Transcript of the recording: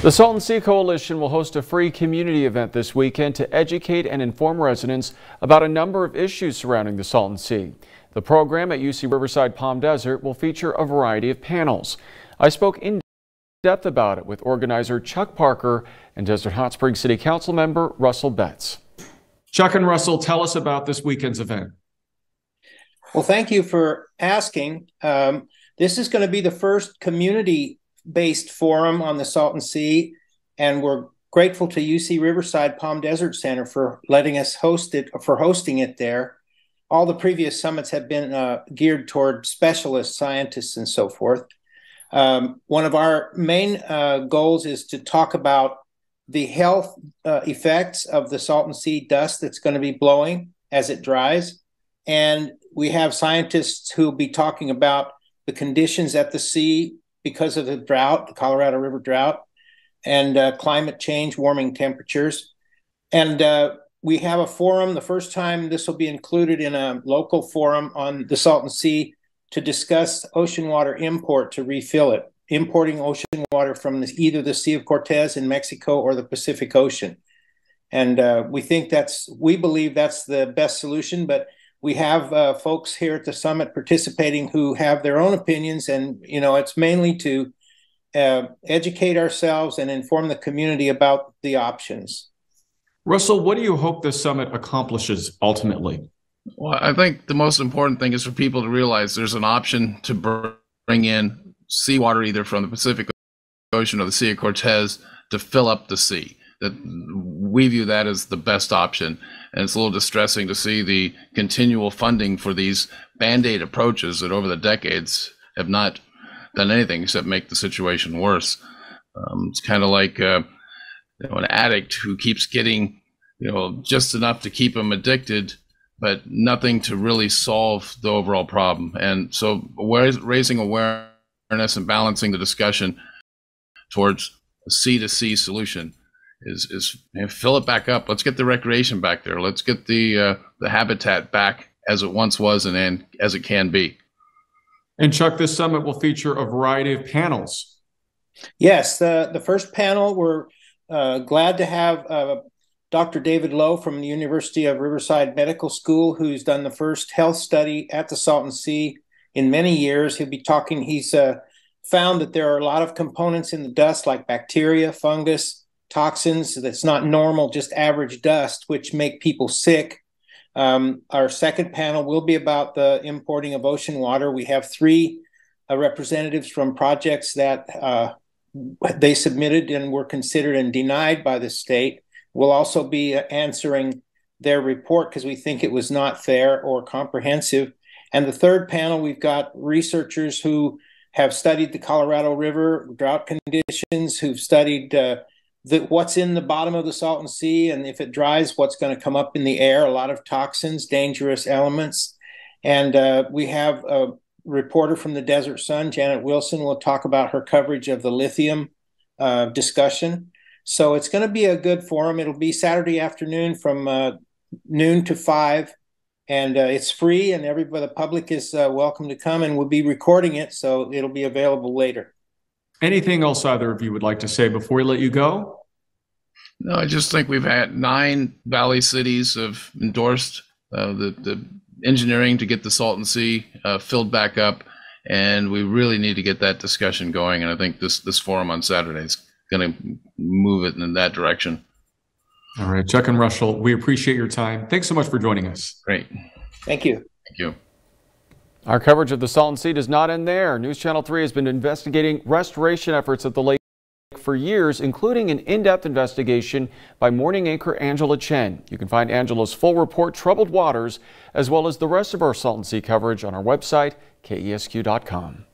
The Salton Sea Coalition will host a free community event this weekend to educate and inform residents about a number of issues surrounding the Salton Sea. The program at UC Riverside Palm Desert will feature a variety of panels. I spoke in depth about it with organizer Chuck Parker and Desert Hot Springs City Council member Russell Betts. Chuck and Russell, tell us about this weekend's event. Well, thank you for asking. This is going to be the first community-based forum on the Salton Sea, and we're grateful to UC Riverside Palm Desert Center for letting us hosting it there. All the previous summits have been geared toward specialists, scientists, and so forth. One of our main goals is to talk about the health effects of the Salton Sea dust that's going to be blowing as it dries. And we have scientists who will be talking about the conditions at the sea because of the drought, the Colorado River drought, and climate change, warming temperatures. And we have a forum. The first time this will be included in a local forum on the Salton Sea to discuss ocean water import to refill it, importing ocean water from either the Sea of Cortez in Mexico or the Pacific Ocean. And we believe that's the best solution, but we have folks here at the summit participating who have their own opinions, and it's mainly to educate ourselves and inform the community about the options. Russell, what do you hope this summit accomplishes ultimately? Well, I think the most important thing is for people to realize there's an option to bring in seawater either from the Pacific Ocean or the Sea of Cortez to fill up the sea. That we view that as the best option. And it's a little distressing to see the continual funding for these Band-Aid approaches that over the decades have not done anything except make the situation worse. It's kind of like an addict who keeps getting just enough to keep them addicted, but nothing to really solve the overall problem. And so raising awareness and balancing the discussion towards a sea-to-sea solution is fill it back up. Let's get the recreation back there. Let's get the habitat back as it once was and as it can be. And Chuck, this summit will feature a variety of panels. Yes, the first panel, we're glad to have Dr. David Lowe from the University of Riverside Medical School, who's done the first health study at the Salton Sea in many years. He'll be talking, he's found that there are a lot of components in the dust like bacteria, fungus, toxins that's not normal, just average dust, which make people sick. Our second panel will be about the importing of ocean water. We have three representatives from projects that they submitted and were considered and denied by the state. We'll also be answering their report because we think it was not fair or comprehensive. And the third panel, we've got researchers who have studied the Colorado River drought conditions, who've studied what's in the bottom of the Salton Sea, and if it dries, what's going to come up in the air, a lot of toxins, dangerous elements. And we have a reporter from the Desert Sun, Janet Wilson, will talk about her coverage of the lithium discussion. So it's going to be a good forum. It'll be Saturday afternoon from noon to 5, and it's free, and everybody, the public is welcome to come, and we'll be recording it, so it'll be available later. Anything else either of you would like to say before we let you go? No, I just think we've had 9 valley cities have endorsed the engineering to get the Salton Sea filled back up, and we really need to get that discussion going. And I think this forum on Saturday is going to move it in that direction. All right, Chuck and Russell, we appreciate your time. Thanks so much for joining us. Great. Thank you. Thank you. Our coverage of the Salton Sea does not end there. News Channel 3 has been investigating restoration efforts at the lake for years, including an in-depth investigation by morning anchor Angela Chen. You can find Angela's full report, Troubled Waters, as well as the rest of our Salton Sea coverage on our website, KESQ.com.